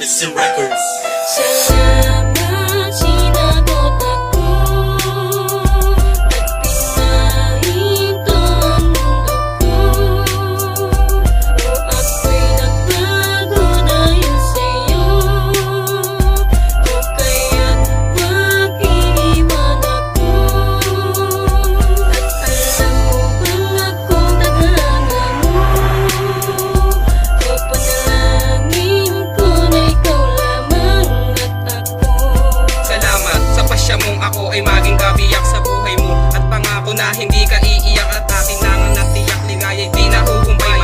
Listen Records. Salamat sinagot ako at pinahinto ang mundo ko. O ako'y nagbago dahil sa'yo, o kaya't wag iiwan ako. At alam mo bang akong tadhana mo, o panalangin ko na ikaw lamang at ako. Salamat sa pasya mong ako ay maging kabiyak sa buhay mo, at pangako na hindi ka iiyak at aking nangang natiyak ligaya'y di nahuhumpay.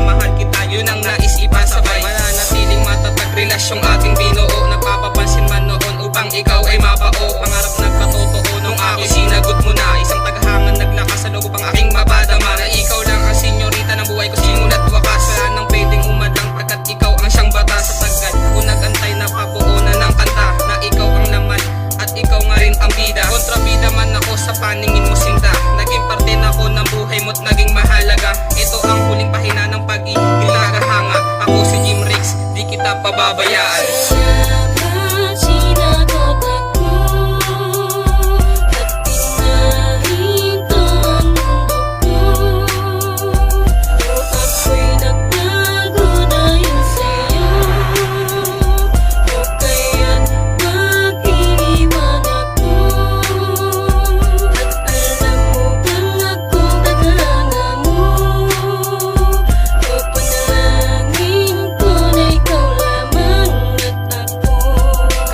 Mahal kita, yun ang nais ipasabay. Mananatiling matatag relasyong ating binuo, nagpapapansin man noon upang ikaw ay mabao. Pangarap nagkatotoo nung aking sinagot mo na, isang tagahangan naglakas sa loob ang aking mapadama, na ikaw lang ang senyorita ng buhay ko simula't wakas. Wala nang pwedeng umadang pagkat ikaw ang siyang bata. Sa tagal ko nagantay na pabuo na ng kanta, na ikaw ang laman at ikaw nga rin ang bida. Kontrabida man ako sa paningin mo sinta, naging parte na ako ng buhay mo't naging mahalaga. Ito ang huling pahina ng pag-ibig tagahanga. Ako si Jim Riggs, di kita pababayaan. Salamat sinagot ako at pinahinto ang mundo ko. O ako'y nagbago dahil sa'yo, o kaya't wag iiwan ako. At alam mo bang akong tadhana mo, o panalangin ko na ikaw lamang at ako.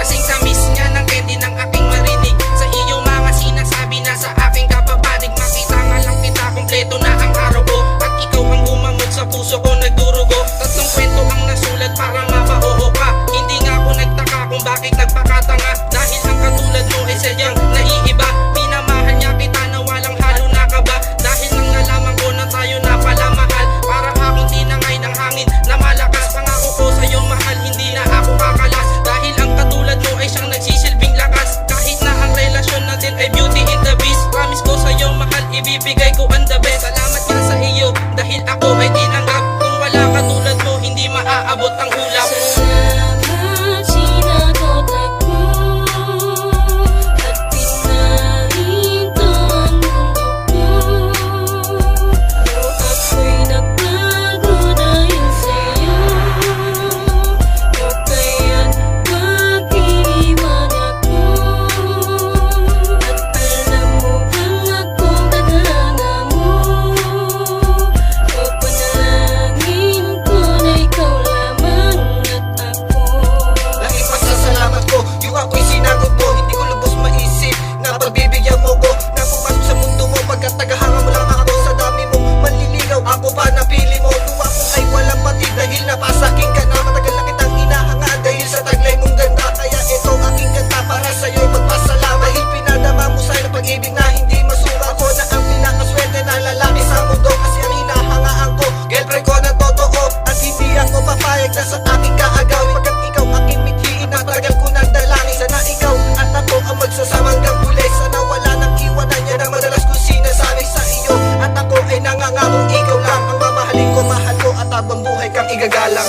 Kasing tamis niya ng candy ng aking marinig, sa iyong mga sinasabi na sa aking kapapanig. Makita nga lang kita, kompleto na ang araw ko, at ikaw ang bumangod sa puso ko, nagdurugo. Tatlong kwento ang nasulat para mapauho ka. Hindi nga ako nagtaka kung bakit nagpakatanga, dahil ang katulad mo ay sadyang naiiba. Minamahal niya kita na walang halo na kaba, dahil nang nalaman ko na tayo na pala mahal. Para akong tinangay ng hangin na malakas. Pangako ko sa'yo mahal, hindi na ako kakalas, dahil ang katulad mo ay siyang nagsisilbing lakas. Kahit na ang relasyon natin ay beauty in the beast, promise ko sa'yo mahal, ibibigay ko ang the best. Salamat nga sa iyo dahil ako ay tinanggap. Kung wala katulad mo, hindi maaabot ang ulap. Salamat sinagot ako at pinahinto ang mundo ko. O ako'y nagbago dahil sa'yo, o kaya't wag iiwan ako. At alam mo bang akong tadhana mo, o panalangin ko na ikaw lamang at ako. Lagi pasasalamat ko, yung ako'y sinagot mo. Hindi ko lubos maisip na pagbibigyan mo ko. Napapasok sa mundo mo, pagkat tagahanga mo lang ako. Sa dami mong manliligaw, ako pa napili mo. Tuwa ko ay walang patid dahil napasaking ka na. Matagal na kitang hinahanga dahil sa taglay mong ganda. Kaya ito aking kanta para sa'yo'y magpasalamat. Dahil pinadama mo sa'yo ng pag-ibig na hindi masuka. Ako na ang pinakaswerte na lalaki sa mundo, kasi ang hinahangaan ko, girlfriend ko na totoo. At hindi ako papayag na sa aking kaagawin, pagkat ikaw aking mithiin na matagal ko nang dalangin. Sana ikaw at ako ang magsasama hanggang huli. Sana wala nang iwanan, yan ang madalas ko sinasabi sa iyo. At ako ay nangangakong ikaw lang ang mamahalin ko, mahal ko at habang buhay kang igagalang.